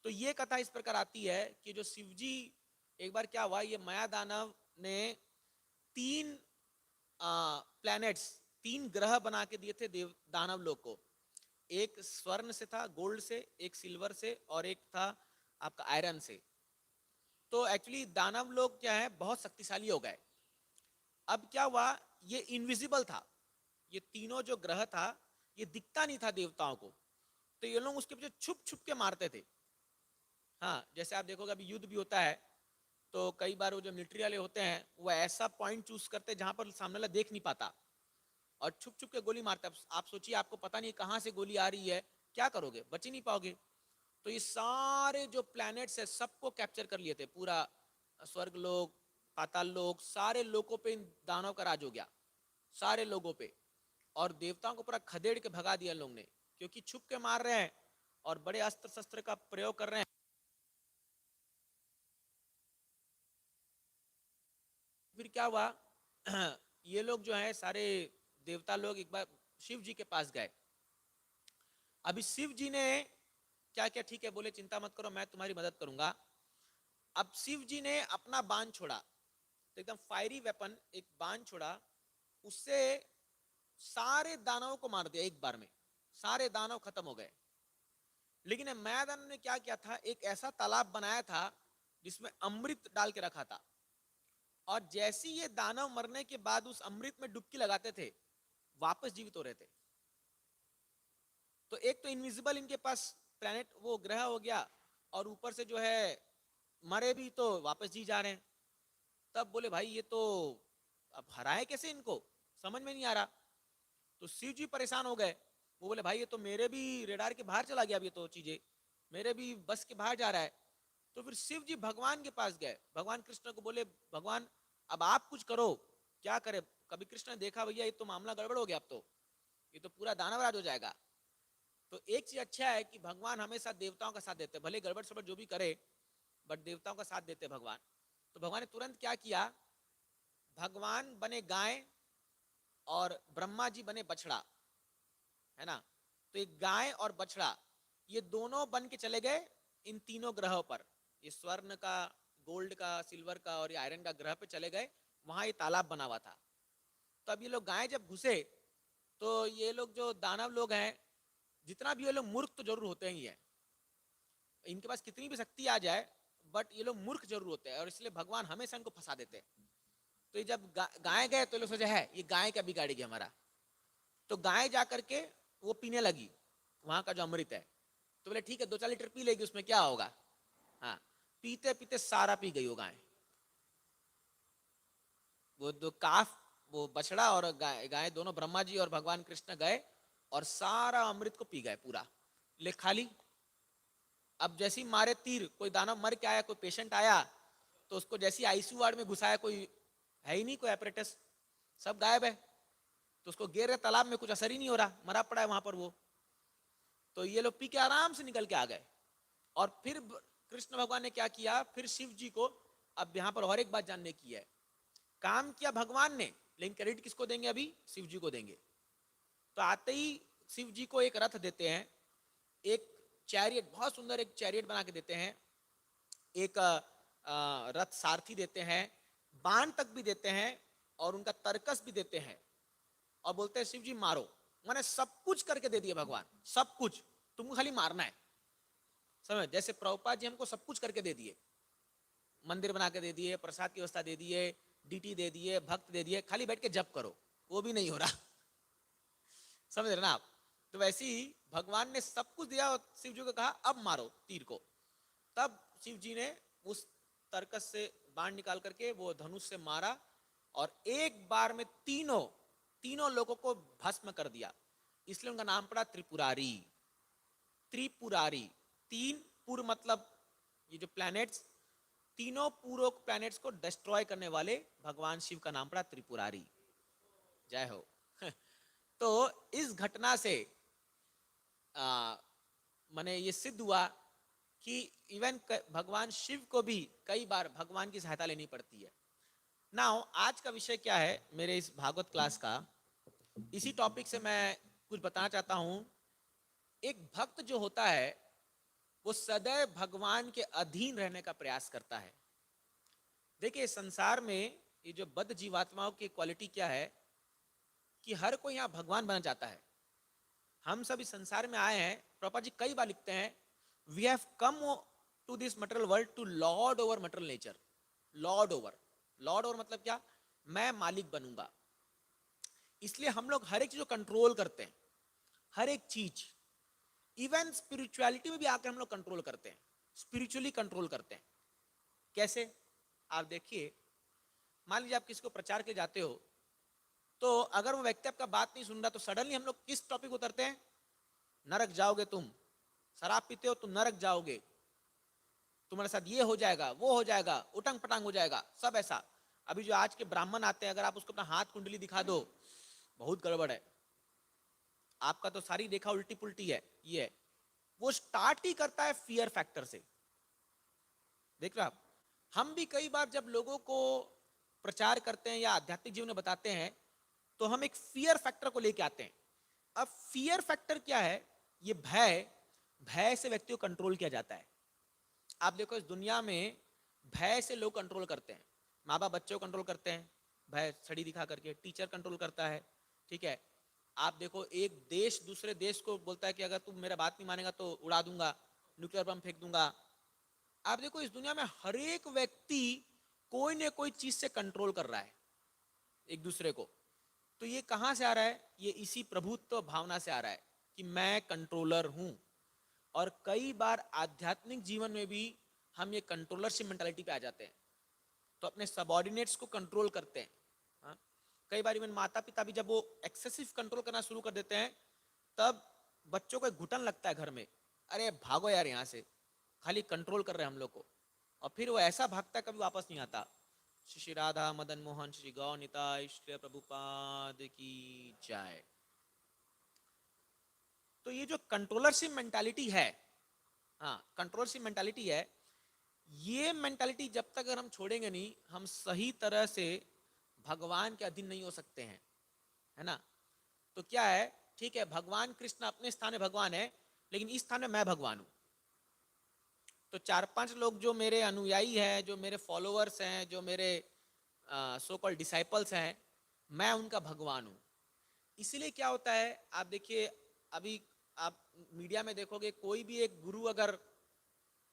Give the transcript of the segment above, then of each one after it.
तो ये कथा इस प्रकार आती है कि जो शिवजी, एक बार क्या हुआ, ये माया दानव ने 3 प्लैनेट्स, 3 ग्रह बना के दिए थे देव दानव लोग को। एक स्वर्ण से था, गोल्ड से, एक सिल्वर से, और एक था आपका आयरन से। तो एक्चुअली दानव लोग क्या है, बहुत शक्तिशाली हो गए। अब क्या हुआ, ये इनविजिबल था, ये तीनों जो ग्रह था ये दिखता नहीं था देवताओं को, तो ये लोग उसके पीछे छुप छुप के मारते थे। हाँ, जैसे आप देखोगे अभी युद्ध भी होता है, तो कई बार वो जो मिलिट्री वाले होते हैं वो ऐसा पॉइंट चूज करते हैं जहां पर सामने वाला देख नहीं पाता, और छुप छुप के गोली मारता है। आप सोचिए, आपको पता नहीं कहां से गोली आ रही है, क्या करोगे, बच ही नहीं पाओगे। तो ये सारे जो प्लैनेट्स है सबको कैप्चर कर लिए थे, पूरा स्वर्ग लोक, पाताल लोक, सारे लोगों पे इन दानव का राज हो गया, सारे लोगों पे। और देवताओं को पूरा खदेड़ के भगा दिया लोग ने, क्योंकि छुप के मार रहे हैं और बड़े अस्त्र शस्त्र का प्रयोग कर रहे हैं। फिर क्या हुआ, ये लोग जो है सारे देवता लोग एक बार शिव जी के पास गए। अभी शिव जी ने क्या क्या, ठीक है बोले चिंता मत करो मैं तुम्हारी मदद करूंगा। अब शिव जी ने अपना बाण छोड़ा, तो एकदम फायरी वेपन, एक बाण छोड़ा, उससे सारे दानवों को मार दिया एक बार में, सारे दानव खत्म हो गए। लेकिन मायादान ने क्या किया था, एक ऐसा तालाब बनाया था जिसमें अमृत डाल के रखा था, और जैसे ये दानव मरने के बाद उस अमृत में डुबकी लगाते थे, वापस जीवित हो रहे थे। तो एक तो इनविजिबल इनके पास प्लेनेट, वो ग्रह हो गया, और ऊपर से जो है मरे भी तो वापस जी जा रहे हैं। तब बोले भाई ये तो, अब हराए कैसे इनको, समझ में नहीं आ रहा। तो शिव जी परेशान हो गए, वो बोले भाई ये तो मेरे भी रेडार के बाहर चला गया, अब ये तो चीजें मेरे भी बस के बाहर जा रहा है। तो फिर शिव जी भगवान के पास गए, भगवान कृष्ण को बोले भगवान अब आप कुछ करो, क्या करे। कभी कृष्ण ने देखा भैया ये तो मामला गड़बड़ हो गया, अब तो ये तो पूरा दानवराज हो जाएगा। तो एक चीज अच्छा है कि भगवान हमेशा देवताओं का साथ देते, भले गड़बड़ सड़बड़ जो भी करे, बट देवताओं का साथ देते भगवान। तो भगवान ने तुरंत क्या किया, भगवान बने गाय और ब्रह्मा जी बने बछड़ा, है ना। तो एक गाय और बछड़ा, ये दोनों बन के चले गए इन तीनों ग्रहों पर, ये स्वर्ण का, गोल्ड का, सिल्वर का और ये आयरन का ग्रह पे चले गए। वहां ये तालाब बना हुआ था। तो अब ये लोग गाय जब घुसे, तो ये लोग जो दानव लोग हैं, जितना भी ये लोग मूर्ख तो जरूर होते ही हैं, इनके पास कितनी भी शक्ति आ जाए, बट ये लोग मूर्ख जरूर होते हैं, और इसलिए भगवान हमेशा इनको फंसा देते हैं। तो ये जब गाय गए तो लोग सोचे है ये गाय क्या बिगाड़ेगी हमारा। तो गाय जा करके वो पीने लगी वहां का जो अमृत है। तो बोले ठीक है 2-4 लीटर पी लेगी, उसमें क्या होगा। हाँ, पीते पीते सारा पी गई वो गाय, वो दो काफ, वो बछड़ा और गाय, गाय दोनों ब्रह्मा जी और भगवान कृष्ण गए और सारा अमृत को पी गए पूरा, ले खाली। अब जैसे ही मारे तीर, कोई दानव मर के आया, कोई पेशेंट आया, तो उसको जैसे आईसीयू वार्ड में घुसाया, कोई है ही नहीं, कोई ऑपरेटस, सब गायब है। तो उसको गिर रहे तालाब में, कुछ असर ही नहीं हो रहा, मरा पड़ा है वहां पर वो। तो ये लोग पी के आराम से निकल के आ गए। और फिर कृष्ण भगवान ने क्या किया, फिर शिव जी को, अब यहाँ पर और एक बात जानने की है, काम किया भगवान ने, लेकिन क्रेडिट किसको देंगे, अभी शिव जी को देंगे। तो आते ही शिव जी को एक रथ देते हैं, एक चैरियट, बहुत सुंदर एक चैरियट बना के देते हैं, एक रथ सारथी देते हैं, बाण तक भी देते हैं, और उनका तर्कस भी देते हैं, और बोलते हैं शिव जी मारो। मैंने सब कुछ करके दे दिया भगवान, सब कुछ, तुमको खाली मारना है। समझ, जैसे प्रभुपाद जी हमको सब कुछ करके दे दिए, मंदिर बना के दे दिए, प्रसाद की व्यवस्था दे दिए, डीटी दे दिए, भक्त दे दिए, खाली बैठ के जप करो, वो भी नहीं हो रहा। समझ रहे ना आप। तो वैसे ही भगवान ने सब कुछ दिया और शिव जी को कहा अब मारो तीर को। तब शिव जी ने उस तरकस से बाण निकाल करके वो धनुष से मारा, और एक बार में तीनों तीनों लोगों को भस्म कर दिया। इसलिए उनका नाम पड़ा त्रिपुरारी। त्रिपुरारी, 3 पुर मतलब ये जो प्लैनेट्स, तीनों पूर्व प्लैनेट्स को डिस्ट्रॉय करने वाले भगवान शिव का नाम पड़ा त्रिपुरारी। जय हो। तो इस घटना से माने ये सिद्ध हुआ कि इवन भगवान शिव को भी कई बार भगवान की सहायता लेनी पड़ती है। नाउ आज का विषय क्या है मेरे इस भागवत क्लास का, इसी टॉपिक से मैं कुछ बताना चाहता हूं। एक भक्त जो होता है वो सदैव भगवान के अधीन रहने का प्रयास करता है। देखिए संसार में ये जो बद्ध जीवात्माओं की क्वालिटी क्या है कि हर कोई यहाँ भगवान बनना चाहता है। हम सब इस संसार में आए हैं, प्रभुपाद जी कई बार लिखते हैं, we have come to this material world to lord over material nature. Lord over मतलब क्या? मैं मालिक बनूंगा। इसलिए हम लोग हर एक चीज को कंट्रोल करते हैं, हर एक चीज। इवन स्पिरिचुअलिटी में भी आकर हम लोग कंट्रोल करते हैं, स्पिरिचुअली कंट्रोल करते हैं। कैसे? आप देखिए, मान लीजिए आप किसी को प्रचार के जाते हो, तो अगर वो व्यक्ति आपका बात नहीं सुन रहा तो सडनली हम लोग किस टॉपिक उतरते हैं? नरक जाओगे तुम, शराब पीते हो तुम नरक जाओगे, तुम्हारे साथ ये हो जाएगा वो हो जाएगा, उटंग पटांग हो जाएगा, सब ऐसा। अभी जो आज के ब्राह्मण आते हैं, अगर आप उसको अपना हाथ कुंडली दिखा दो, बहुत गड़बड़ है, आपका तो सारी देखा उल्टी पुल्टी है, ये है। वो स्टार्ट ही करता है फियर फैक्टर से। देख रहे आप, हम भी कई बार जब लोगों को प्रचार करते हैं या आध्यात्मिक जीवन में बताते हैं, तो हम एक फियर फैक्टर को लेके आते हैं। अब फियर फैक्टर क्या है? ये भय, भय से व्यक्ति को कंट्रोल किया जाता है। आप देखो इस दुनिया में भय से लोग कंट्रोल करते हैं। माँ बाप बच्चों को कंट्रोल करते हैं भय छड़ी दिखा करके, टीचर कंट्रोल करता है, ठीक है। आप देखो एक देश दूसरे देश को बोलता है कि अगर तुम मेरा बात नहीं मानेगा तो उड़ा दूंगा, न्यूक्लियर बम फेंक दूंगा। आप देखो इस दुनिया में हर एक व्यक्ति कोई न कोई चीज से कंट्रोल कर रहा है एक दूसरे को। तो ये कहां से आ रहा है? ये इसी प्रभुत्व भावना से आ रहा है कि मैं कंट्रोलर हूं। और कई बार आध्यात्मिक जीवन में भी हम ये कंट्रोलरशिप मेंटालिटी पे आ जाते हैं, तो अपने सबऑर्डिनेट्स को कंट्रोल करते हैं। हाँ? कई बार इवन माता पिता भी जब वो एक्सेसिव कंट्रोल करना शुरू कर देते हैं, तब बच्चों को घुटन लगता है घर में, अरे भागो यार यहाँ से, खाली कंट्रोल कर रहे हैं हम लोग को। और फिर वो ऐसा भागता है कभी वापस नहीं आता। श्री राधा मदन मोहन श्री गौनिताय श्री प्रभुपाद की जय। तो ये जो कंट्रोलरशिप मेंटालिटी है, हाँ कंट्रोलरशिप मेंटालिटी है, ये मेंटालिटी जब तक अगर हम छोड़ेंगे नहीं, हम सही तरह से भगवान के अधीन नहीं हो सकते हैं, है ना। तो क्या है, ठीक है भगवान कृष्ण अपने स्थान में भगवान है, लेकिन इस स्थान में मैं भगवान हूं। तो 4-5 लोग जो मेरे अनुयायी हैं, जो मेरे फॉलोअर्स हैं, जो मेरे सो कॉल्ड डिसाइपल्स हैं, मैं उनका भगवान हूं। इसीलिए क्या होता है, आप देखिए अभी आप मीडिया में देखोगे, कोई भी एक गुरु अगर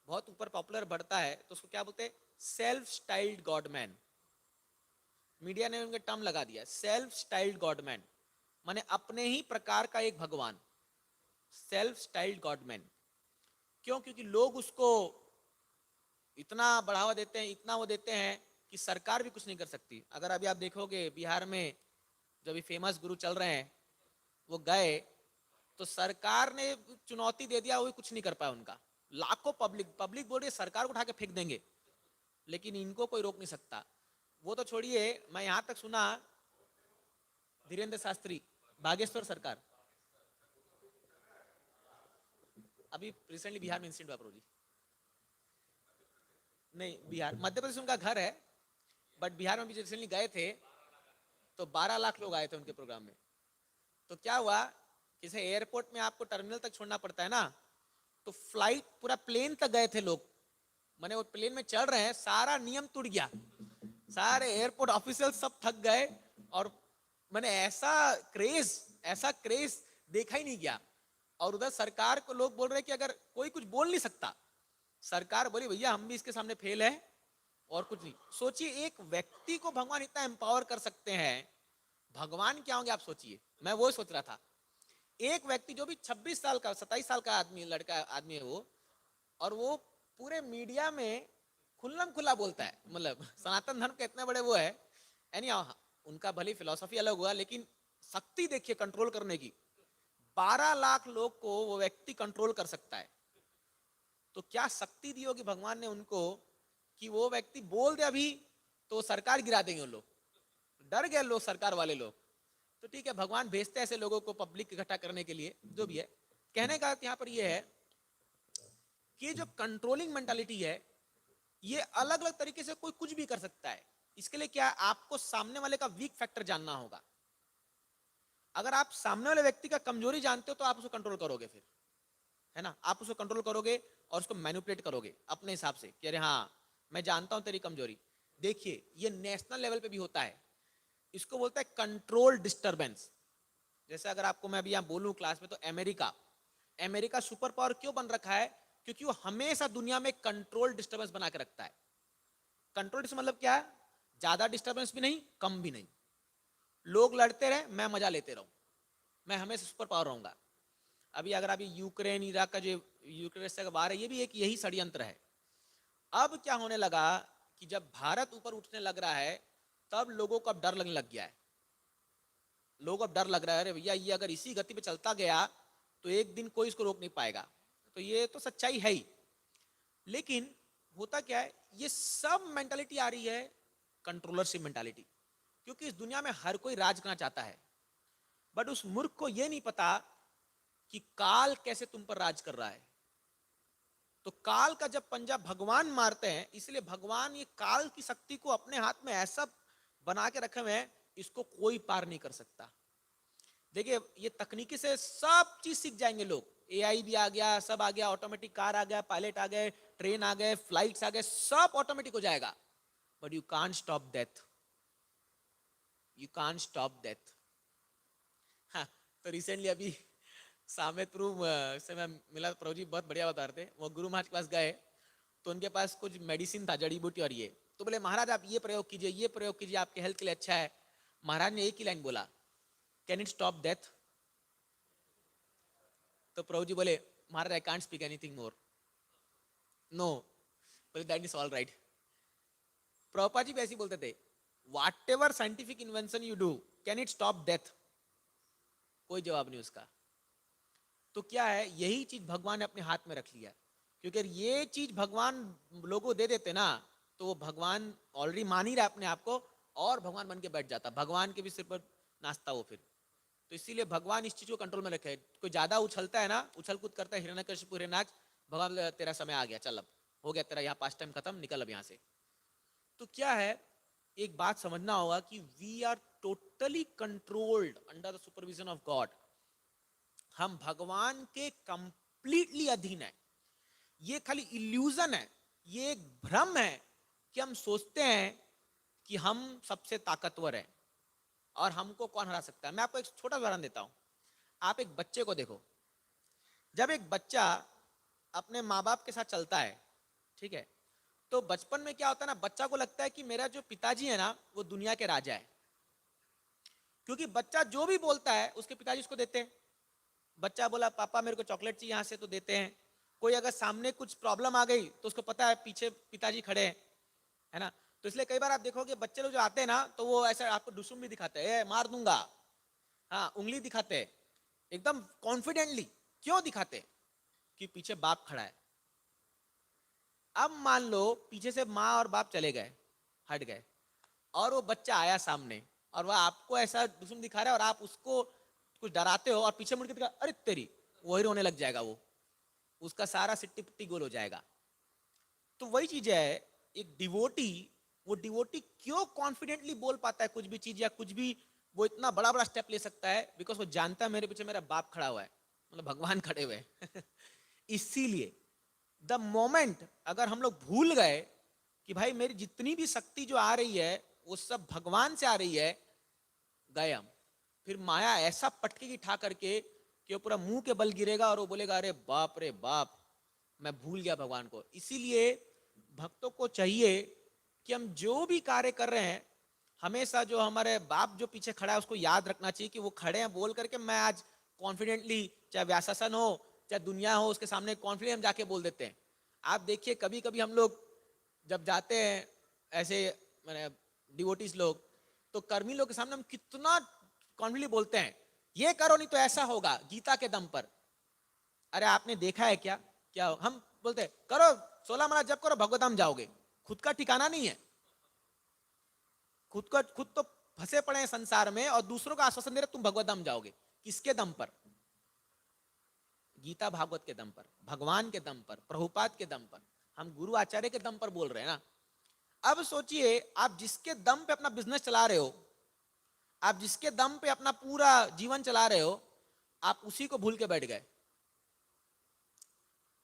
बहुत ऊपर पॉपुलर बढ़ता है तो उसको क्या बोलते हैं? Self styled godman. मीडिया ने उनके टर्म लगा दिया, सेल्फ स्टाइल्ड गॉडमैन, माने अपने ही प्रकार का एक भगवान, सेल्फ स्टाइल्ड गॉडमैन। क्यों? क्योंकि लोग उसको इतना बढ़ावा देते हैं, इतना वो देते हैं कि सरकार भी कुछ नहीं कर सकती। अगर अभी आप देखोगे बिहार में जो भी फेमस गुरु चल रहे हैं, वो गए तो सरकार ने चुनौती दे दिया, वो भी कुछ नहीं कर पाया उनका। लाखों पब्लिक बोल रही है सरकार को उठा के फेंक देंगे, लेकिन इनको कोई रोक नहीं सकता। वो तो छोड़िए, मैं यहां तक सुना धीरेन्द्र शास्त्री, बागेश्वर सरकार, अभी रिसेंटली बिहार में इंसिडेंट हुआ प्रभु जी, नहीं बिहार, मध्य प्रदेश उनका घर है, बट बिहार में भी रिसेंटली गए थे तो 12 लाख लोग आए थे उनके प्रोग्राम में। तो क्या हुआ, किसी एयरपोर्ट में आपको टर्मिनल तक छोड़ना पड़ता है ना, तो फ्लाइट पूरा प्लेन तक गए थे लोग, माने वो प्लेन में चढ़ रहे हैं, सारा नियम टूट गया, सारे एयरपोर्ट ऑफिशियल सब थक गए। और मैंने ऐसा क्रेज देखा ही नहीं गया। और उधर सरकार को लोग बोल रहे हैं कि अगर कोई कुछ बोल नहीं सकता, सरकार बोली भैया हम भी इसके सामने फेल है और कुछ नहीं। सोचिए एक व्यक्ति को भगवान इतना एम्पावर कर सकते हैं, भगवान क्या होंगे आप सोचिए। मैं वो सोच रहा था, एक व्यक्ति जो भी 26 साल का 27 साल का आदमी, लड़का आदमी है वो, और वो पूरे मीडिया में खुल्लम खुल्ला बोलता है, मतलब सनातन धर्म के इतने बड़े वो है। यानी उनका भली फिलॉसफी अलग हुआ, लेकिन शक्ति देखिए कंट्रोल करने की, 12 लाख लोग को वो व्यक्ति कंट्रोल कर सकता है। तो क्या शक्ति दी होगी भगवान ने उनको कि वो व्यक्ति बोल दे अभी तो सरकार गिरा देंगे उन लोग। डर गए लोग, सरकार वाले लोग। तो ठीक है, भगवान भेजते हैं ऐसे लोगों को पब्लिक इकट्ठा करने के लिए, जो भी है। कहने का यहाँ पर ये है कि जो कंट्रोलिंग मेंटालिटी है, ये अलग अलग तरीके से कोई कुछ भी कर सकता है। इसके लिए क्या, आपको सामने वाले का वीक फैक्टर जानना होगा। अगर आप सामने वाले व्यक्ति का कमजोरी जानते हो तो आप उसको कंट्रोल करोगे। फिर है ना, आप उसको कंट्रोल करोगे और उसको मैनिपुलेट करोगे अपने हिसाब से कि अरे हाँ मैं जानता हूं तेरी कमजोरी। देखिए ये नेशनल लेवल पे भी होता है, इसको बोलता है कंट्रोल डिस्टरबेंस। जैसे अगर आपको मैं अभी यहाँ बोलूं क्लास में, तो अमेरिका, अमेरिका सुपर पावर क्यों बन रखा है? क्योंकि वो हमेशा दुनिया में कंट्रोल डिस्टरबेंस बना के रखता है। कंट्रोल डिस्टरबेंस मतलब क्या है? ज्यादा डिस्टरबेंस भी नहीं, कम भी नहीं, लोग लड़ते रहे, मैं मजा लेते रहूं, मैं हमेशा सुपर पावर रहूंगा। अभी अगर अभी यूक्रेन इराक का जो यूक्रेन से वार है, ये भी एक यही षड्यंत्र है। अब क्या होने लगा कि जब भारत ऊपर उठने लग रहा है, तब लोगों को अब डर लगने लग गया है। लोग अब डर लग रहा है, अरे भैया ये अगर इसी गति पे चलता गया तो एक दिन कोई इसको रोक नहीं पाएगा। तो ये तो सच्चाई है ही, लेकिन होता क्या है, ये सब मेंटालिटी आ रही है कंट्रोलरशिप मेंटालिटी। क्योंकि इस दुनिया में हर कोई राज करना चाहता है, बट उस मूर्ख को यह नहीं पता कि काल कैसे तुम पर राज कर रहा है। तो काल का जब पंजा भगवान मारते हैं, इसलिए भगवान ये काल की शक्ति को अपने हाथ में ऐसा बना के रखे हुए हैं, इसको कोई पार नहीं कर सकता। देखिए ये तकनीकी से सब चीज सीख जाएंगे लोग, एआई भी आ गया, सब आ गया, ऑटोमेटिक कार आ गया, पायलट आ गए, ट्रेन आ गए, फ्लाइट्स आ गए, सब ऑटोमेटिक हो जाएगा, but you can't stop death, you can't stop death. हाँ, तो रिसेंटली अभी सामेत प्रभु से मैं मिला, प्रभु जी बहुत बढ़िया बता रहे थे, वो गुरु महाराज के पास गए तो उनके पास कुछ मेडिसिन था, जड़ी बूटी, और ये तो बोले महाराज आप ये प्रयोग कीजिए, ये प्रयोग कीजिए, आपके हेल्थ के लिए अच्छा है। महाराज ने एक ही लाइन बोला, कैन इट स्टॉप डेथ? तो प्रभु जी बोले Maharaj I can't speak anything more, no, बोले that is all right. Prabhupada ji भी ऐसे बोलते थे, whatever scientific invention you do, can it stop death? कोई जवाब नहीं उसका। तो क्या है, यही चीज भगवान ने अपने हाथ में रख लिया, क्योंकि ये चीज भगवान लोगों दे देते ना, तो वो भगवान ऑलरेडी मान ही रहा अपने आप को, और भगवान बन के बैठ जाता, भगवान के भी सिर पर नाचता वो फिर। तो इसीलिए भगवान इस चीज को कंट्रोल में रखे। कोई ज्यादा उछलता है ना, उछल कूद करता है, हिरण्यकशिपु हिरण्याक्ष, भगवान तेरा समय आ गया, चल अब हो गया तेरा यहाँ पास टाइम खत्म, निकल अब यहाँ से। तो क्या है, एक बात समझना होगा कि we are totally controlled under the supervision of God. हम भगवान के कंप्लीटली अधीन है। ये खाली इल्यूजन है, ये एक भ्रम है कि हम सोचते हैं कि हम सबसे ताकतवर हैं और हमको कौन हरा सकता है। मैं आपको एक छोटा उदाहरण देता हूं। आप एक बच्चे को देखो, जब एक बच्चा अपने माँ बाप के साथ चलता है, ठीक है, तो बचपन में क्या होता है ना, बच्चा को लगता है कि मेरा जो पिताजी है ना, वो दुनिया के राजा है, क्योंकि बच्चा जो भी बोलता है उसके पिताजी उसको देते हैं। बच्चा बोला पापा मेरे को चॉकलेट चाहिए, यहाँ से, तो देते हैं। कोई अगर सामने कुछ प्रॉब्लम आ गई तो उसको पता है पीछे पिताजी खड़े हैं, है ना। तो इसलिए कई बार आप देखोगे बच्चे लोग जो आते हैं ना, तो वो ऐसा आपको दुश्मन भी दिखाते हैं, मार दूंगा, हाँ, उंगली दिखाते हैं एकदम कॉन्फिडेंटली। क्यों दिखाते? कि पीछे बाप खड़ा है। अब मान लो पीछे से माँ और बाप चले गए, हट गए, और वो बच्चा आया सामने और वह आपको ऐसा दुश्मन दिखा रहा है, और आप उसको कुछ डराते हो और पीछे मुड़ के दिखा, अरे तेरी, वही रोने लग जाएगा, वो उसका सारा सिट्टी पिट्टी गोल हो जाएगा। तो वही चीज है, एक डिवोटी, वो डिवोटी क्यों कॉन्फिडेंटली बोल पाता है कुछ भी चीज, या कुछ भी वो इतना बड़ा बड़ा स्टेप ले सकता है? बिकॉज वो जानता है मेरे पीछे मेरा बाप खड़ा हुआ है, मतलब भगवान खड़े हुए हैं। इसीलिए द मोमेंट अगर हम लोग भूल गए कि भाई मेरी जितनी भी शक्ति जो आ रही है वो सब भगवान से आ रही है, गए हम। फिर माया ऐसा पटकेगी ठा करके कि वो पूरा मुंह के बल गिरेगा और वो बोलेगा अरे बाप रे बाप, मैं भूल गया भगवान को। इसीलिए भक्तों को चाहिए कि हम जो भी कार्य कर रहे हैं, हमेशा जो हमारे बाप जो पीछे खड़ा है उसको याद रखना चाहिए कि वो खड़े हैं बोल करके मैं आज कॉन्फिडेंटली, चाहे व्यासासन हो चाहे दुनिया हो, उसके सामने कॉन्फिडेंट हम जाके बोल देते हैं। आप देखिए कभी कभी हम लोग जब जाते हैं ऐसे, मैंने डिवोटीज लोग, तो कर्मी लोग के सामने हम कितना कॉन्फिडेंटली बोलते हैं, ये करो नहीं तो ऐसा होगा, गीता के दम पर। अरे आपने देखा है क्या? क्या हम बोलते हैं करो 16 माला जब करो भगवतधाम जाओगे, खुद का ठिकाना नहीं है, खुद तो फंसे पड़े हैं संसार में, और दूसरों को आश्वासन दे रहे तुम भगवतधाम जाओगे। किसके दम पर? गीता भागवत के दम पर, भगवान के दम पर, प्रभुपाद के दम पर, हम गुरु आचार्य के दम पर बोल रहे हैं ना। अब सोचिए, आप जिसके दम पे अपना बिजनेस चला रहे हो, आप जिसके दम पे अपना पूरा जीवन चला रहे हो, आप उसी को भूल के बैठ गए।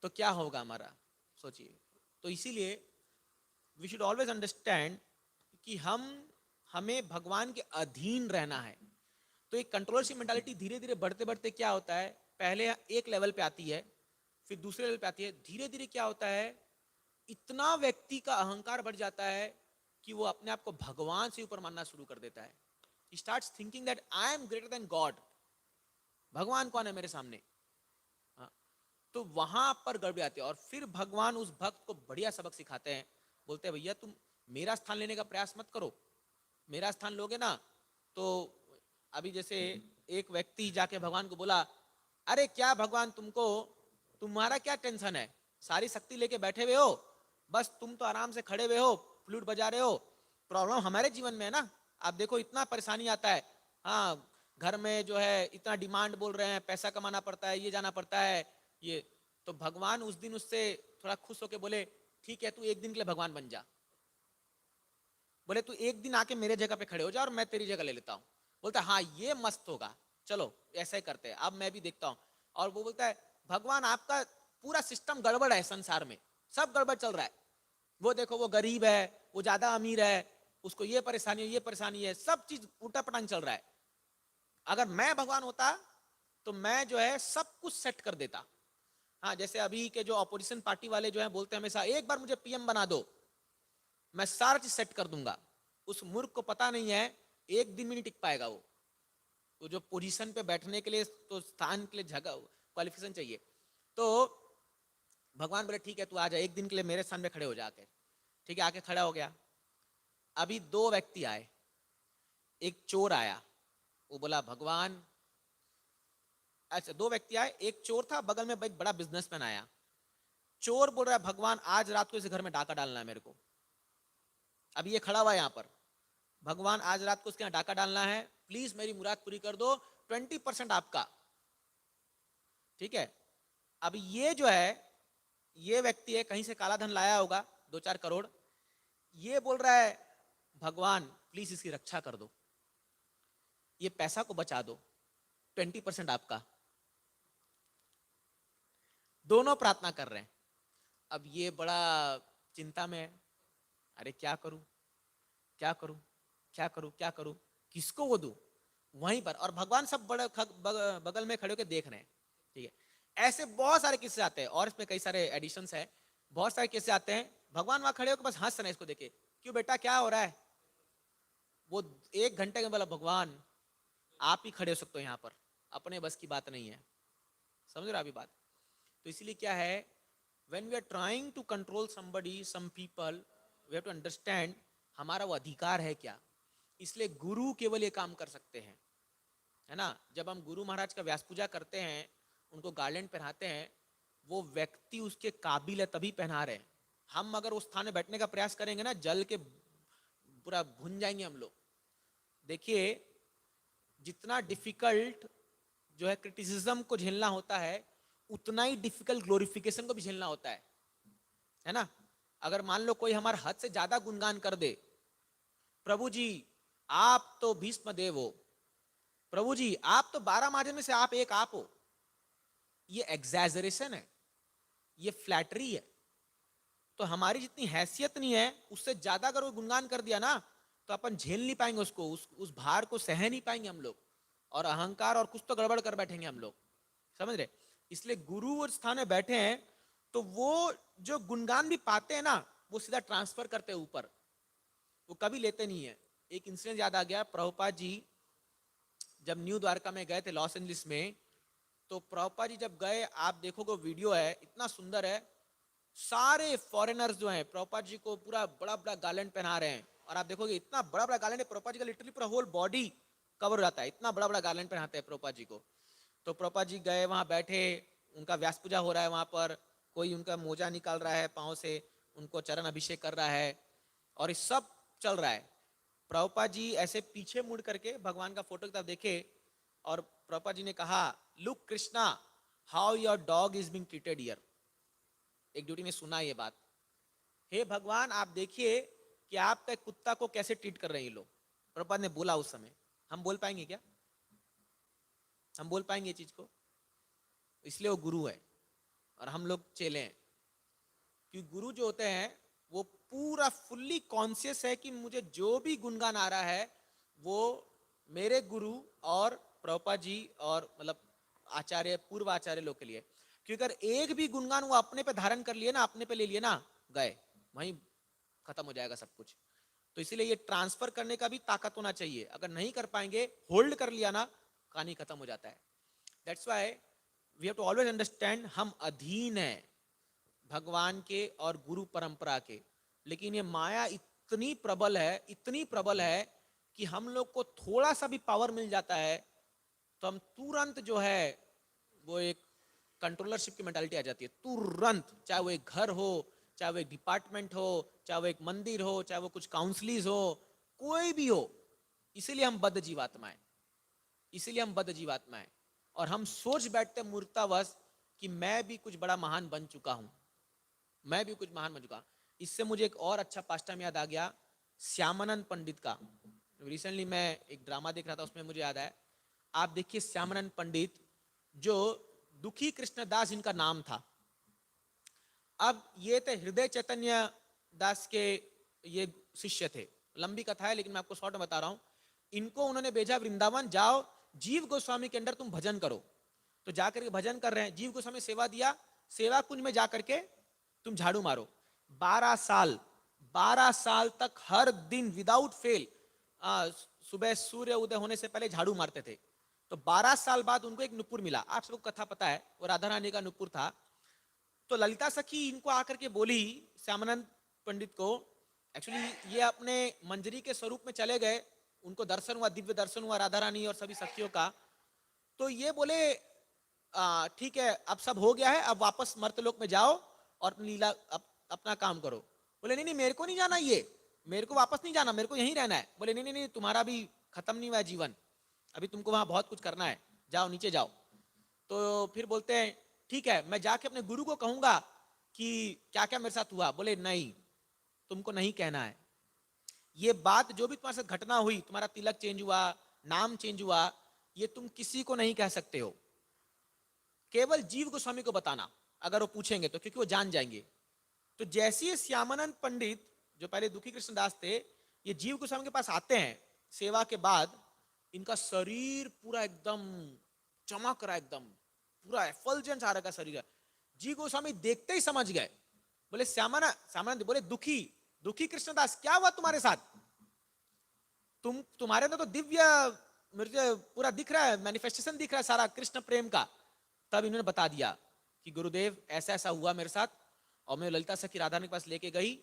तो क्या होगा हमारा, सोचिए। तो इसीलिए वी शुड ऑलवेज अंडरस्टैंड कि हमें भगवान के अधीन रहना है। तो एक कंट्रोलरशिप मेंटालिटी धीरे धीरे बढ़ते बढ़ते क्या होता है, पहले एक लेवल पे आती है, फिर दूसरे लेवल पे आती है, धीरे धीरे क्या होता है, इतना व्यक्ति का अहंकार बढ़ जाता है कि वो अपने आप को भगवान से ऊपर मानना शुरू कर देता है। He starts thinking that I am greater than God. भगवान कौन है मेरे सामने। हाँ, तो वहां पर गड़बड़ी आती है और फिर भगवान उस भक्त को बढ़िया सबक सिखाते हैं, बोलते हैं भैया तुम मेरा स्थान लेने का प्रयास मत करो, मेरा स्थान लोगे ना तो अभी जैसे एक व्यक्ति जाके भगवान को बोला, अरे क्या भगवान तुमको, तुम्हारा क्या टेंशन है, सारी शक्ति लेके बैठे हुए हो, बस तुम तो आराम से खड़े हुए हो, फ्लूट बजा रहे हो, प्रॉब्लम हमारे जीवन में है ना, आप देखो इतना परेशानी आता है, हाँ घर में जो है इतना डिमांड बोल रहे हैं, पैसा कमाना पड़ता है, ये जाना पड़ता है ये। तो भगवान उस दिन उससे थोड़ा खुश होके बोले, ठीक है तू एक दिन के लिए भगवान बन जा, बोले तू एक दिन आके मेरे जगह पे खड़े हो जा और मैं तेरी जगह ले लेता हूँ। बोलता हाँ ये मस्त होगा, चलो ऐसा ही करते हैं, अब मैं भी देखता हूँ। और वो बोलता है भगवान आपका पूरा सिस्टम गड़बड़ है, संसार में सब गड़बड़ चल रहा है, वो देखो वो गरीब है, वो ज्यादा अमीर है, उसको ये परेशानी है, ये परेशानी है, सब चीज उल्टा पटांग चल रहा है। अगर मैं भगवान होता तो मैं जो है सब कुछ सेट कर देता। हाँ जैसे अभी के जो अपोजिशन पार्टी वाले जो है बोलते हैं हमेशा एक बार मुझे पीएम बना दो, मैं सारा चीज सेट कर दूंगा। उस मूर्ख को पता नहीं है एक दिन भी नहीं टिक पाएगा वो। तो जो पोजीशन पे बैठने के लिए, तो स्थान के लिए जगह क्वालिफिकेशन चाहिए। तो भगवान बोले ठीक है तू आ जा एक दिन के लिए मेरे सामने खड़े हो जाके, ठीक है आके खड़ा हो गया। अभी दो व्यक्ति आए, एक चोर आया, वो बोला भगवान, अच्छा दो व्यक्ति आए, एक चोर था, बगल में एक बड़ा बिजनेसमैन आया। चोर बोल रहा है भगवान आज रात को इस घर में डाका डालना है मेरे को। अभी ये खड़ा हुआ है यहाँ पर, भगवान आज रात को उसके यहाँ डाका डालना है, प्लीज मेरी मुराद पूरी कर दो, 20% आपका, ठीक है। अब ये जो है, ये व्यक्ति है कहीं से काला धन लाया होगा 2-4 करोड़, ये बोल रहा है भगवान प्लीज इसकी रक्षा कर दो, ये पैसा को बचा दो, 20% आपका। दोनों प्रार्थना कर रहे हैं। अब ये बड़ा चिंता में है, अरे क्या करूं क्या करूं क्या करूं क्या करूं, किसको वो दूं। वहीं पर और भगवान सब बड़े बगल में खड़े होकर देख रहे हैं, ठीक है। ऐसे बहुत सारे किस्से आते हैं और इसमें कई सारे एडिशंस है, बहुत सारे किस्से आते हैं, भगवान वहां खड़े होकर बस हंस रहे हैं इसको देखे, क्यों बेटा क्या हो रहा है। वो 1 घंटे में बोला भगवान आप ही खड़े हो सकते हो यहाँ पर, अपने बस की बात नहीं है, समझ रहे अभी बात। तो इसीलिए क्या है, when we are trying to control somebody, some people, we have to understand हमारा वो अधिकार है क्या। इसलिए गुरु केवल ये काम कर सकते हैं, है ना। जब हम गुरु महाराज का व्यास पूजा करते हैं, उनको गार्लैंड पहनाते हैं, वो व्यक्ति उसके काबिल है तभी पहना रहे हैं। हम अगर उस स्थान में बैठने का प्रयास करेंगे ना, जल के पूरा भुन जाएंगे हम लोग। देखिए जितना डिफिकल्ट जो है क्रिटिसिज्म को झेलना होता है, उतना ही डिफिकल्ट ग्लोरिफिकेशन को भी झेलना होता है ना। अगर मान लो कोई हमारे हद से ज्यादा गुणगान कर दे, प्रभु जी आप तो भीष्म देव हो, प्रभु जी आप तो 12 महाजन में से आप एक आप हो, ये एग्जैजरेशन है, ये फ्लैटरी है। तो हमारी जितनी हैसियत नहीं है, उससे ज्यादा अगर वो गुणगान कर दिया ना, तो अपन झेल नहीं पाएंगे उसको, उस भार को सह नहीं पाएंगे हम लोग, और अहंकार और कुछ तो गड़बड़ कर बैठेंगे हम लोग, समझ रहे। इसलिए गुरु और स्थान में बैठे हैं तो वो जो गुणगान भी पाते हैं ना, वो सीधा ट्रांसफर करते हैं ऊपर, वो कभी लेते नहीं है। एक इंसिडेंट याद आ गया, प्रभुपाद जी जब न्यू द्वारका में गए थे लॉस एंजलिस में, तो प्रभुपाद जी जब गए, आप देखोगे वीडियो है इतना सुंदर है, सारे फॉरेनर्स जो हैं प्रभुपाद जी को पूरा बड़ा बड़ा गार्लैंड पहना रहे हैं, और आप देखोगे इतना बड़ा बड़ा गार्लैंड है, प्रभुपाद जी का लिटरली पूरा होल बॉडी कवर हो जाता है, इतना बड़ा बड़ा गार्लैंड पहनाते हैं प्रभुपाद जी को। तो प्रभुपाद जी गए वहां बैठे, उनका व्यास पूजा हो रहा है वहां पर, कोई उनका मोजा निकाल रहा है पाँव से, उनको चरण अभिषेक कर रहा है, और ये सब चल रहा है। प्रभुपाद जी ऐसे पीछे मुड़ करके भगवान का फोटो की तरफ देखे, और प्रभुपाद जी ने कहा, look Krishna how your dog is being treated here. एक ड्यूटी में सुना ये बात, हे भगवान आप देखिए कि आपका कुत्ता को कैसे ट्रीट कर रहे हैं ये लोग। प्रभुपाद ने बोला उस समय, हम बोल पाएंगे क्या, हम बोल पाएंगे ये चीज को। इसलिए वो गुरु है। और हम लोग चेले हैं। क्योंकि गुरु जो होते हैं वो पूरा फुल्ली कॉन्शियस है कि मुझे जो भी गुणगान आ रहा है वो मेरे गुरु और प्रभुपाद जी और मतलब आचार्य पूर्व आचार्य लोग के लिए। क्योंकि अगर एक भी गुणगान वो अपने पे धारण कर लिए ना, अपने पे ले लिए ना, गए वहीं खत्म हो जाएगा सब कुछ। तो इसीलिए ये ट्रांसफर करने का भी ताकत होना चाहिए। अगर नहीं कर पाएंगे, होल्ड कर लिया ना, कहानी खत्म हो जाता है। That's why we have to always understand हम अधीन है भगवान के और गुरु परंपरा के। लेकिन ये माया इतनी प्रबल है, इतनी प्रबल है कि हम लोग को थोड़ा सा भी पावर मिल जाता है तो हम तुरंत जो है वो एक कंट्रोलरशिप की मेंटालिटी आ जाती है तुरंत। चाहे वो एक घर हो, चाहे वो एक डिपार्टमेंट हो, चाहे वो एक मंदिर हो, चाहे वो कुछ काउंसलिस हो, कोई भी हो। इसीलिए हम बद्ध जीवात्मा है, इसीलिए हम बद्ध जीवात्मा है। और हम सोच बैठते मूर्खतावश कि मैं भी कुछ बड़ा महान बन चुका हूं, मैं भी कुछ महान बन चुका। इससे मुझे एक और अच्छा पास्ट टाइम याद आ गया, श्यामानंद पंडित का। रिसेंटली मैं एक ड्रामा देख रहा था, उसमें मुझे याद आया। आप देखिए श्यामानंद पंडित, जो दुखी कृष्णदास इनका नाम था। अब ये थे हृदय चैतन्य दास के ये शिष्य थे। लंबी कथा है लेकिन मैं आपको शॉर्ट में बता रहा हूं। इनको उन्होंने भेजा वृंदावन, जाओ जीव गोस्वामी के अंदर तुम भजन करो। तो जाकर के भजन कर रहे हैं, जीव गोस्वामी सेवा दिया, सेवा कुंज में जाकर के तुम झाड़ू मारो। 12 साल तक हर दिन विदाउट फेल सुबह सूर्य उदय होने से पहले झाड़ू मारते थे। तो 12 साल बाद उनको एक नुपुर मिला। आप सबको कथा पता है, वो राधा रानी का नुपुर था। तो ललिता सखी इनको आकर के बोली श्यामानंद पंडित को, एक्चुअली ये अपने मंजरी के स्वरूप में चले गए, उनको दर्शन हुआ, दिव्य दर्शन हुआ राधा रानी और सभी सखियों का। तो ये बोले ठीक है अब सब हो गया है, अब वापस मर्तलोक में जाओ और लीला अपना काम करो। बोले नहीं नहीं मेरे को नहीं जाना, ये मेरे को वापस नहीं जाना, मेरे को यहीं रहना है। बोले नहीं नहीं नहीं तुम्हारा भी खत्म नहीं हुआ है जीवन, अभी तुमको वहां बहुत कुछ करना है, जाओ नीचे जाओ। तो फिर बोलते हैं ठीक है मैं जाके अपने गुरु को कहूंगा कि क्या क्या मेरे साथ हुआ। बोले नहीं तुमको नहीं कहना है, ये बात जो भी तुम्हारे साथ घटना हुई, तुम्हारा तिलक चेंज हुआ, नाम चेंज हुआ, ये तुम किसी को नहीं कह सकते हो, केवल जीव गोस्वामी को बताना अगर वो पूछेंगे तो, क्योंकि वो जान जाएंगे। तो जैसे ही श्यामानंद पंडित जो पहले दुखी कृष्णदास थे, ये जीव गोस्वामी के पास आते हैं सेवा के बाद, इनका शरीर पूरा एकदम चमक रहा है, एकदम पूरा एफल्जेंस आ रहा है शरीर। जी गोस्वामी देखते ही समझ गए। बोले श्यामानंद बोले दुखी दुखी कृष्णदास क्या हुआ तुम्हारे साथ, तुम्हारे अंदर तो दिव्य मुझे पूरा दिख रहा है, मैनिफेस्टेशन दिख रहा है सारा कृष्ण प्रेम का। तब इन्होंने बता दिया कि गुरुदेव ऐसा ऐसा हुआ मेरे साथ, और मैं ललिता सखी राधा के पास लेके गई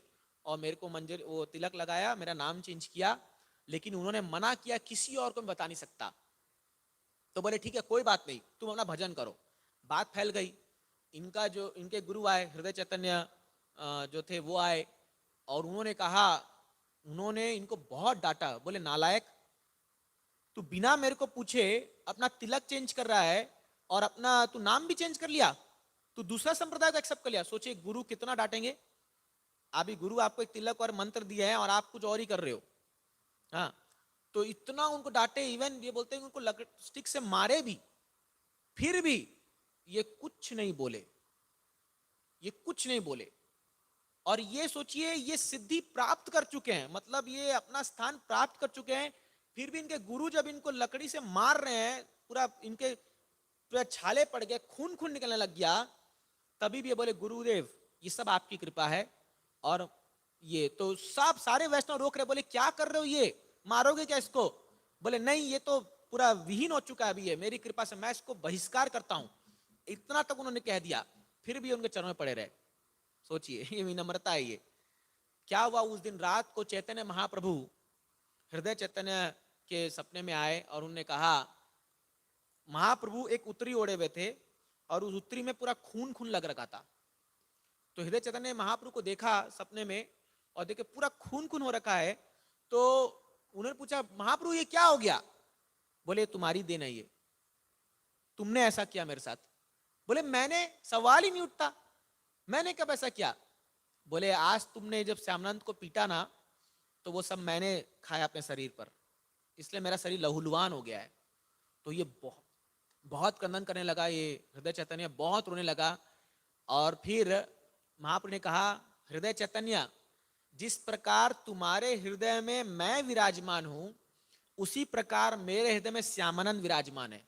और मेरे को मंजर वो तिलक लगाया, मेरा नाम चेंज किया, लेकिन उन्होंने मना किया किसी और को मैं बता नहीं सकता। तो बोले ठीक है कोई बात नहीं, तुम अपना भजन करो। बात फैल गई। इनका जो इनके गुरु आए हृदय चैतन्य जो थे वो आए, और उन्होंने कहा, उन्होंने इनको बहुत डांटा। बोले नालायक, तू बिना मेरे को पूछे अपना तिलक चेंज कर रहा है और अपना तू नाम भी चेंज कर लिया, तू दूसरा संप्रदाय को एक्सेप्ट कर लिया। सोचिए गुरु कितना डांटेंगे। अभी गुरु आपको एक तिलक और मंत्र दिया है और आप कुछ और ही कर रहे हो। हाँ, तो इतना उनको डांटे, इवन ये बोलते हैं उनको स्टिक से मारे भी, फिर भी ये कुछ नहीं बोले, ये कुछ नहीं बोले। और ये सोचिए ये सिद्धि प्राप्त कर चुके हैं, मतलब ये अपना स्थान प्राप्त कर चुके हैं, फिर भी इनके गुरु जब इनको लकड़ी से मार रहे हैं, पूरा इनके पूरा छाले पड़ गए, खून खून निकलने लग गया, तभी भी ये बोले गुरुदेव ये सब आपकी कृपा है। और ये तो सब सारे वैष्णव रोक रहे, बोले क्या कर रहे हो, ये मारोगे क्या इसको। बोले नहीं ये तो पूरा विहीन हो चुका है अभी, ये मेरी कृपा से मैं इसको बहिष्कार करता हूं। इतना तक उन्होंने कह दिया, फिर भी उनके चरणों में पड़े रहे। सोचिए ये विनम्रता है। ये क्या हुआ, उस दिन रात को चैतन्य महाप्रभु हृदय चैतन्य के सपने में आए और उन्होंने कहा, महाप्रभु एक उत्तरी ओढ़े हुए थे और उस उत्तरी में पूरा खून खून लग रखा था। तो हृदय चैतन्य ने महाप्रभु को देखा सपने में और देखे पूरा खून खून हो रखा है। तो उन्होंने पूछा महाप्रभु ये क्या हो गया। बोले तुम्हारी देन है, ये तुमने ऐसा किया मेरे साथ। बोले मैंने सवाल ही नहीं उठता, मैंने कब ऐसा किया। बोले आज तुमने जब श्यामानंद को पीटा ना, तो वो सब मैंने खाया अपने शरीर पर, इसलिए मेरा शरीर लहूलुहान हो गया है। तो ये बहुत बहुत क्रंदन करने लगा, ये हृदय चैतन्य बहुत रोने लगा। और फिर महाप्रभु ने कहा, हृदय चैतन्य, जिस प्रकार तुम्हारे हृदय में मैं विराजमान हूं, उसी प्रकार मेरे हृदय में श्यामानंद विराजमान है।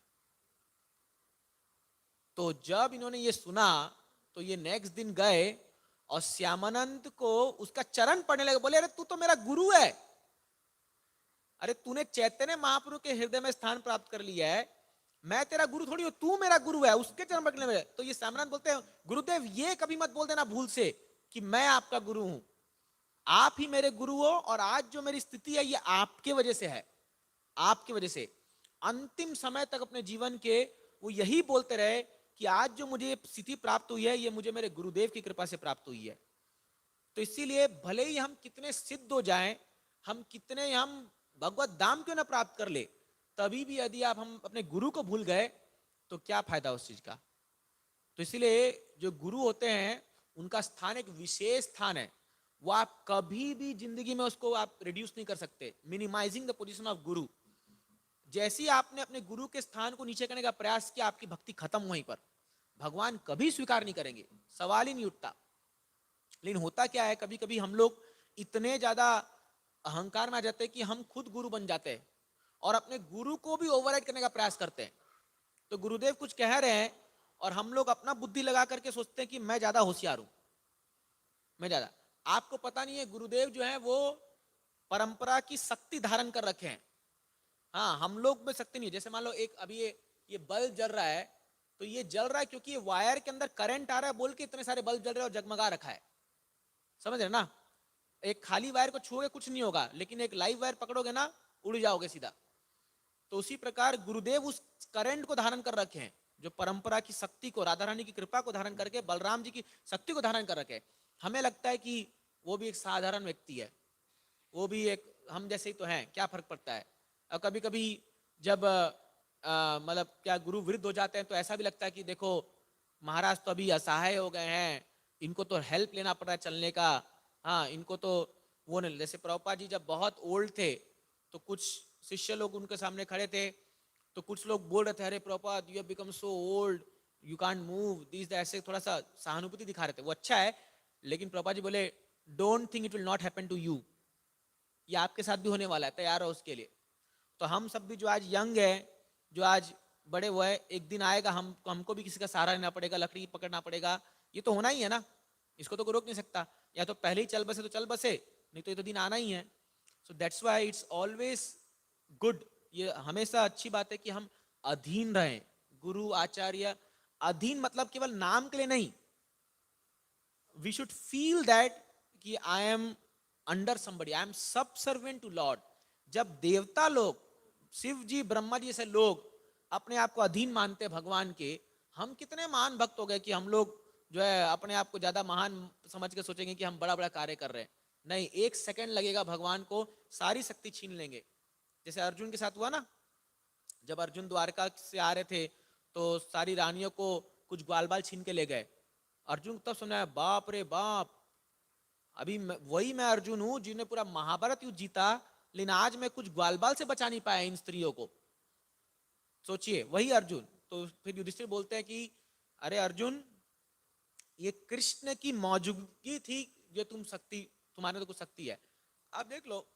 तो जब इन्होंने ये सुना तो ये नेक्स्ट दिन गए और श्यामानंद को उसका चरण पढ़ने लगे। बोले, अरे तू तो मेरा गुरु है, अरे तूने चैतन्य महाप्रभु के हृदय में स्थान प्राप्त कर लिया है, मैं तेरा गुरु थोड़ी हूं, तू मेरा गुरु है, उसके चरण पकड़ने में। तो ये श्यामानंद बोलते हैं, गुरुदेव ये कभी मत बोल देना भूल से कि मैं आपका गुरु हूं, आप ही मेरे गुरु हो, और आज जो मेरी स्थिति है ये आपके वजह से है, आपकी वजह से। अंतिम समय तक अपने जीवन के वो यही बोलते रहे कि आज जो मुझे स्थिति प्राप्त हुई है ये मुझे मेरे गुरुदेव की कृपा से प्राप्त हुई है। तो इसीलिए भले ही हम कितने सिद्ध हो जाएं, हम कितने हम भगवत धाम क्यों ना प्राप्त कर ले, तभी भी यदि आप हम अपने गुरु को भूल गए तो क्या फायदा उस चीज का। तो इसीलिए जो गुरु होते हैं उनका स्थान एक विशेष स्थान है, वो आप कभी भी जिंदगी में उसको आप रिड्यूस नहीं कर सकते। मिनिमाइजिंग द पोजीशन ऑफ गुरु, जैसे आपने अपने गुरु के स्थान को नीचे करने का प्रयास किया, आपकी भक्ति खत्म वहीं पर, भगवान कभी स्वीकार नहीं करेंगे, सवाल ही नहीं उठता। लेकिन होता क्या है, कभी कभी हम लोग इतने ज्यादा अहंकार में आ जाते हैं कि हम खुद गुरु बन जाते हैं और अपने गुरु को भी ओवरराइड करने का प्रयास करते हैं। तो गुरुदेव कुछ कह रहे हैं और हम लोग अपना बुद्धि लगा करके सोचते हैं कि मैं ज्यादा होशियार हूं, मैं ज्यादा। आपको पता नहीं है गुरुदेव जो है वो परंपरा की शक्ति धारण कर रखे हैं। हाँ, हम लोग में शक्ति नहीं है। जैसे मान लो एक अभी ये बल्ब जल रहा है, तो ये जल रहा है क्योंकि ये वायर के अंदर करंट आ रहा है बोल के इतने सारे बल्ब जल रहे हैं और जगमगा रखा है, समझ रहे ना। एक खाली वायर को छुओगे कुछ नहीं होगा, लेकिन एक लाइव वायर पकड़ोगे ना उड़ जाओगे सीधा। तो उसी प्रकार गुरुदेव उस करंट को धारण कर रखे हैं, जो परंपरा की शक्ति को, राधा रानी की कृपा को धारण करके, बलराम जी की शक्ति को धारण कर रखे हैं। हमें लगता है कि वो भी एक साधारण व्यक्ति है, वो भी एक हम जैसे ही तो हैं, क्या फर्क पड़ता है। और कभी कभी जब मतलब क्या गुरु विरुद्ध हो जाते हैं तो ऐसा भी लगता है कि देखो महाराज तो अभी असहाय हो गए हैं, इनको तो हेल्प लेना पड़ रहा है चलने का। हाँ, इनको तो वो नहीं। जैसे प्रभुपाद जी जब बहुत ओल्ड थे तो कुछ शिष्य लोग उनके सामने खड़े थे, तो कुछ लोग बोल रहे थे, अरे Prabhupada you have become so old, you can't move this, ऐसे थोड़ा सा सहानुभूति दिखा रहे थे। वो अच्छा है, लेकिन प्रभुपाद जी बोले, don't think it will not happen to you, ये आपके साथ भी होने वाला है, तैयार हो उसके लिए। तो हम सब भी जो आज यंग है, जो आज बड़े हुए हैं, एक दिन आएगा हमको भी किसी का सहारा लेना पड़ेगा, लकड़ी पकड़ना पड़ेगा, ये तो होना ही है ना, इसको तो कोई रोक नहीं सकता। या तो पहले ही चल बसे तो चल बसे, नहीं तो ये तो दिन आना ही है। So that's why it's always good, ये हमेशा अच्छी बात है कि हम अधीन रहें, गुरु आचार्य। अधीन मतलब केवल नाम के लिए नहीं, वी शुड फील दैट कि I am under somebody, I am subservient to lord. जब देवता लोग, शिव जी, ब्रह्मा जी जैसे लोग अपने आप को अधीन मानते हैं भगवान के, हम कितने महान भक्त हो गए कि हम लोग जो है अपने आप को ज्यादा महान समझ के सोचेंगे कि हम बड़ा बड़ा कार्य कर रहे हैं। नहीं, एक सेकंड लगेगा भगवान को सारी शक्ति छीन लेंगे। जैसे अर्जुन के साथ हुआ ना, जब अर्जुन द्वारका से आ रहे थे तो सारी रानियों को कुछ ग्वाल बाल छीन के ले गए। अर्जुन तब समझा, बाप रे बाप, अभी वही मैं अर्जुन हूं जिन्होंने पूरा महाभारत युद्ध जीता, लेकिन आज मैं कुछ ग्वाल बाल से बचा नहीं पाया इन स्त्रियों को। सोचिए, वही अर्जुन। तो फिर युधिष्ठिर बोलते हैं कि अरे अर्जुन, ये कृष्ण की मौजूदगी थी जो तुम्हारे तो कुछ शक्ति है। अब देख लो,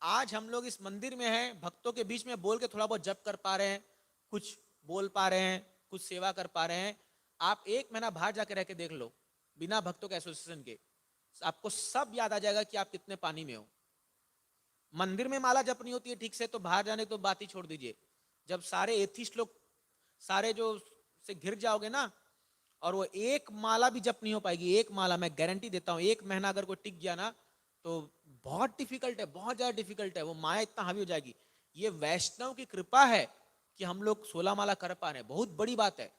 आज हम लोग इस मंदिर में हैं, भक्तों के बीच में बोल के थोड़ा बहुत जप कर पा रहे हैं, कुछ बोल पा रहे हैं, कुछ सेवा कर पा रहे हैं। आप एक महीना बाहर जाके रह के देख लो, बिना भक्तों के एसोसिएशन के, आपको सब याद आ जाएगा कि आप कितने पानी में हो। मंदिर में माला जप नहीं होती है ठीक से, तो बाहर जाने तो बात ही छोड़ दीजिए। जब सारे एथिस्ट लोग सारे जो से घिर जाओगे ना, और वो एक माला भी जप नहीं हो पाएगी, एक माला, मैं गारंटी देता हूं, एक महीना अगर कोई टिक गया ना तो बहुत डिफिकल्ट है, बहुत ज्यादा डिफिकल्ट है, वो माया इतना हावी हो जाएगी। ये वैष्णव की कृपा है कि हम लोग 16 माला कर पा रहे हैं, बहुत बड़ी बात है,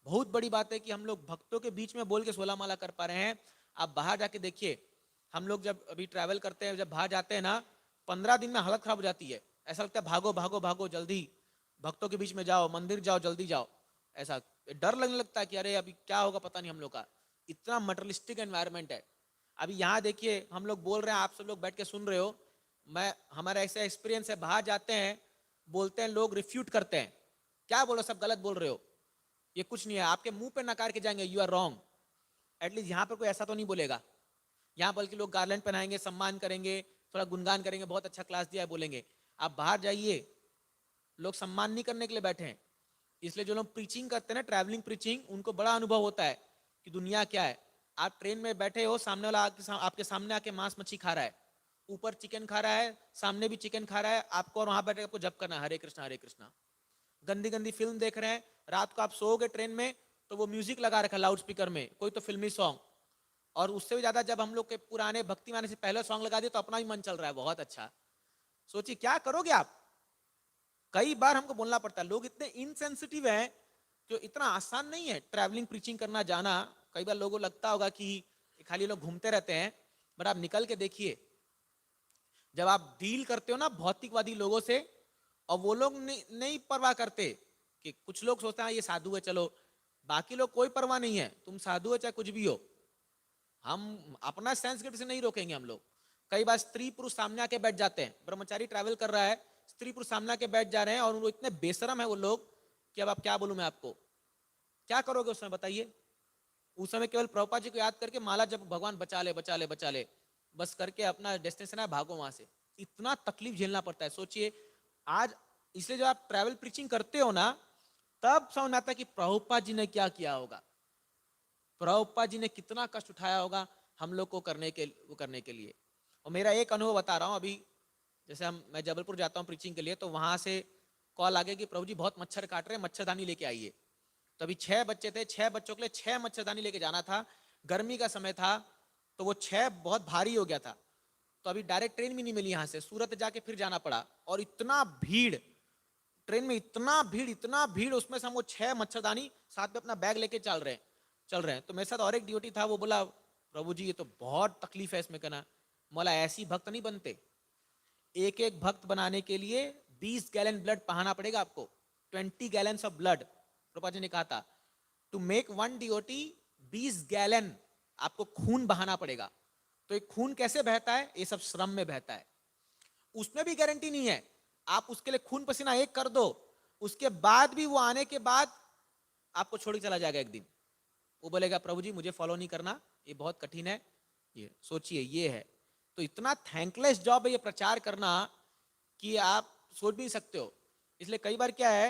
बहुत बड़ी बात है कि हम लोग भक्तों के बीच में बोल के 16 माला कर पा रहे हैं। आप बाहर जाके देखिए, हम लोग जब अभी ट्रैवल करते हैं, जब बाहर जाते हैं ना, 15 दिन में हालत खराब हो जाती है। ऐसा लगता है भागो भागो भागो, जल्दी भक्तों के बीच में जाओ, मंदिर जाओ, जल्दी जाओ। ऐसा डर लगने लगता है कि अरे अभी क्या होगा पता नहीं हम लोग का, इतना मटेरियलिस्टिक एनवायरनमेंट है। अभी यहाँ देखिए, हम लोग बोल रहे हैं, आप सब लोग बैठ के सुन रहे हो, हमारा ऐसा एक्सपीरियंस है, बाहर जाते हैं, बोलते हैं, लोग रिफ्यूट करते हैं, क्या बोलो, सब गलत बोल रहे हो, ये कुछ नहीं है, आपके मुंह पे नकार के जाएंगे, यू आर रॉन्ग। एटलीस्ट यहाँ पर कोई ऐसा तो नहीं बोलेगा। यहाँ बल्कि लोग गार्लैंड पहनाएंगे, सम्मान करेंगे, थोड़ा गुणगान करेंगे, बहुत अच्छा क्लास दिया है बोलेंगे। आप बाहर जाइए, लोग सम्मान नहीं करने के लिए बैठे हैं। इसलिए जो लोग प्रीचिंग करते हैं ना, ट्रैवलिंग प्रीचिंग, उनको बड़ा अनुभव होता है कि दुनिया क्या है। आप ट्रेन में बैठे हो, सामने वाला आपके सामने आके मांस मच्छी खा रहा है, ऊपर चिकन खा रहा है, सामने भी चिकन खा रहा है आपको, और वहां बैठे आपको जप करना है हरे कृष्णा हरे कृष्णा। गंदी गंदी फिल्म देख रहे हैं, रात को आप सोओगे ट्रेन में तो वो म्यूजिक लगा रखा लाउड स्पीकर में, कोई तो फिल्मी सॉन्ग, और उससे भी ज्यादा जब हम लोग के पुराने भक्ति गाने से पहले सॉन्ग लगा दिए तो अपना भी मन चल रहा है, बहुत अच्छा। सोचिए क्या करोगे आप। कई बार हमको बोलना पड़ता है, लोग इतने इनसेंसिटिव हैं, जो इतना आसान नहीं है ट्रैवलिंग प्रीचिंग करना जाना। कई बार लोगों को लगता होगा कि खाली लोग घूमते रहते हैं, बट आप निकल के देखिए, जब आप डील करते हो ना भौतिकवादी लोगों से, और वो लोग नहीं परवाह करते, कि कुछ लोग सोचते हैं ये साधु है चलो, बाकी लोग कोई परवाह नहीं है, तुम साधु है चाहे कुछ भी हो, हम अपना संस्कृत से नहीं रोकेंगे हम लोग। कई बार स्त्री पुरुष सामने आके बैठ जाते हैं, ब्रह्मचारी ट्रैवल कर रहा है, स्त्री पुरुष सामने आके बैठ जा रहे हैं, और वो इतने बेशरम है वो लोग कि अब आप क्या बोलूं मैं आपको, क्या करोगे उस समय बताइए। उस समय केवल प्रभुपाद जी को याद करके माला जब भगवान बचा ले बचा ले बचा ले बस करके अपना डेस्टिनेशन है, भागो वहां से। इतना तकलीफ झेलना पड़ता है, सोचिए आज। इसलिए जब आप ट्रैवल प्रीचिंग करते हो ना, तब समझ में आता है कि प्रभुपाद जी ने क्या किया होगा, प्रभुपाद जी ने कितना कष्ट उठाया होगा हम लोग को करने के लिए। और मेरा एक अनुभव बता रहा हूँ अभी, जैसे मैं जबलपुर जाता हूँ प्रीचिंग के लिए, तो वहां से कॉल आ गया कि प्रभु जी बहुत मच्छर काट रहे हैं, मच्छरदानी लेके आइए। तो अभी 6 बच्चे थे, 6 बच्चों के लिए 6 मच्छरदानी लेके जाना था, गर्मी का समय था, तो वो 6 बहुत भारी हो गया था। तो अभी डायरेक्ट ट्रेन भी नहीं मिली यहाँ से, सूरत जाके फिर जाना पड़ा, और इतना भीड़ ट्रेन में, इतना भीड़, उसमें से हम वो 6 मच्छरदानी साथ में अपना बैग लेके चल रहे हैं। तो मेरे साथ और एक ड्यूटी था, वो बोला प्रभु जी ये तो बहुत तकलीफ है इसमें करना। बोला ऐसी भक्त नहीं बनते, एक एक भक्त बनाने के लिए 20 गैलन ब्लड बहाना पड़ेगा आपको, 20 gallon of blood. Prabhupada ji ने कहा था टू मेक वन डिओटी 20 गैलन आपको खून बहाना पड़ेगा। तो एक खून कैसे बहता है, ये सब श्रम में बहता है, उसमें भी गारंटी नहीं है। आप उसके लिए खून पसीना एक कर दो, उसके बाद भी वो आने के बाद आपको छोड़ के चला जाएगा एक दिन। वो बोलेगा प्रभु जी मुझे फॉलो नहीं करना, ये बहुत कठिन है। ये सोचिए, ये है तो इतना थैंकलेस जॉब है ये प्रचार करना कि आप सोच भी नहीं सकते हो। इसलिए कई बार क्या है,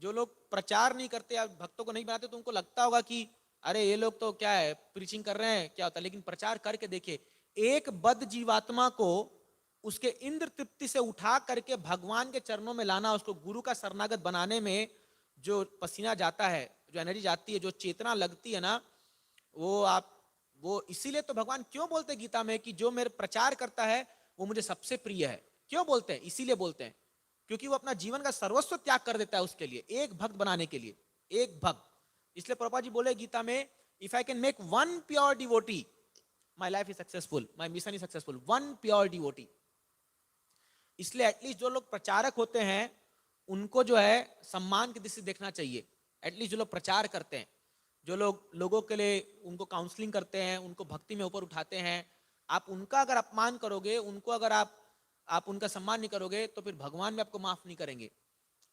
जो लोग प्रचार नहीं करते या भक्तों को नहीं बनाते, तो उनको लगता होगा कि अरे ये लोग तो क्या है प्रीचिंग कर रहे हैं, क्या होता है। लेकिन प्रचार करके देखिए, एक बद्ध जीवात्मा को उसके इंद्र तृप्ति से उठा करके भगवान के चरणों में लाना, उसको गुरु का शरणागत बनाने में जो पसीना जाता है, जो एनर्जी जाती है, जो चेतना लगती है ना, वो इसीलिए तो भगवान क्यों बोलते हैं गीता में कि जो मेरे प्रचार करता है वो मुझे सबसे प्रिय है। क्यों बोलते हैं, इसीलिए बोलते हैं क्योंकि वो अपना जीवन का सर्वस्व त्याग कर देता है उसके लिए, एक भक्त बनाने के लिए, एक भक्त। इसलिए प्रभुपाद जी बोले गीता में, if I can make one pure devotee my life is successful, my mission is successful, one pure devotee. इसलिए एटलीस्ट जो लोग प्रचारक होते हैं उनको जो है सम्मान की दृष्टि से देखना चाहिए। एटलीस्ट जो लोग प्रचार करते हैं, जो लोग लोगों के लिए उनको काउंसलिंग करते हैं, उनको भक्ति में ऊपर उठाते हैं, आप उनका अगर अपमान करोगे, उनको अगर आप उनका सम्मान नहीं करोगे, तो फिर भगवान भी आपको माफ नहीं करेंगे।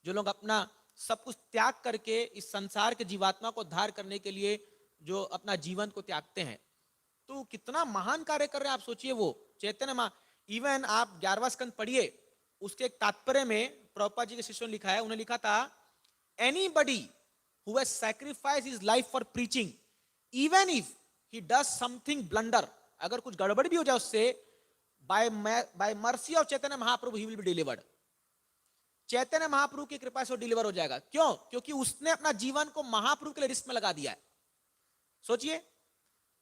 जो लोग अपना सब कुछ त्याग करके इस संसार के जीवात्मा को उद्धार करने के लिए जो अपना जीवन को त्यागते हैं, तो कितना महान कार्य कर रहे हैं आप सोचिए। वो चैतन्य इवन आप 11वां स्कंद पढ़िए, उसके एक तात्पर्य में प्रभुपाद जी के शिष्यों ने लिखा है, उन्होंने लिखा था anybody who has sacrificed his life for preaching, even if he does something blunder, अगर कुछ गड़बड़ भी हो जाए उससे, by mercy of Chaitanya Mahaprabhu he will be delivered। Chaitanya Mahaprabhu की कृपा से वो डिलीवर हो जाएगा। क्यों? क्योंकि उसने अपना जीवन को महाप्रभु के लिए रिस्क में लगा दिया है। सोचिए,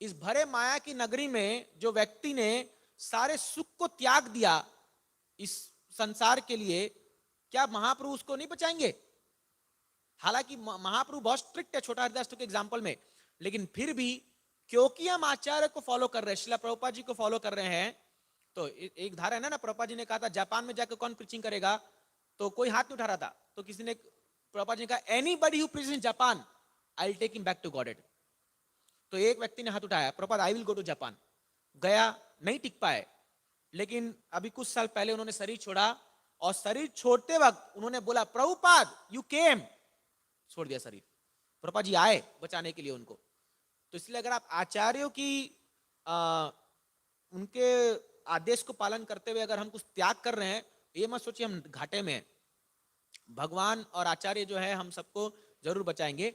इस भरे माया की नगरी में जो व्यक्ति ने सारे सुख को त्याग दिया इस संसार के लिए, क्या महाप्रभु उसको नहीं बचाएंगे? हालांकि महाप्रभु बहुत स्ट्रिक्ट है छोटा हरिदास के एग्जाम्पल में, लेकिन फिर भी क्योंकि हम आचार्य को फॉलो कर रहे हैं, श्रीला प्रभुपाद जी को फॉलो कर रहे हैं, तो एक धारा है ना, प्रभुपाद जी ने कहा था जापान में जाकर कौन प्रीचिंग करेगा, तो कोई हाथ नहीं उठा रहा था, तो किसी ने, प्रभुपाद जी ने कहा anybody who preaches in Japan I will take him back to Godhead. तो एक व्यक्ति ने हाथ उठाया, Prabhupada I will go to Japan. गया, नहीं टिक पाए, लेकिन अभी कुछ साल पहले उन्होंने शरीर छोड़ा, और शरीर छोड़ते वक्त उन्होंने बोला प्रभुपाद यू केम, छोड़ दिया शरीर। प्रभुपाद जी आए बचाने के लिए उनको। तो इसलिए अगर आप आचार्यों की उनके आदेश को पालन करते हुए अगर हम कुछ त्याग कर रहे हैं, ये मत सोचिए हम घाटे में हैं। भगवान और आचार्य जो है हम सबको जरूर बचाएंगे।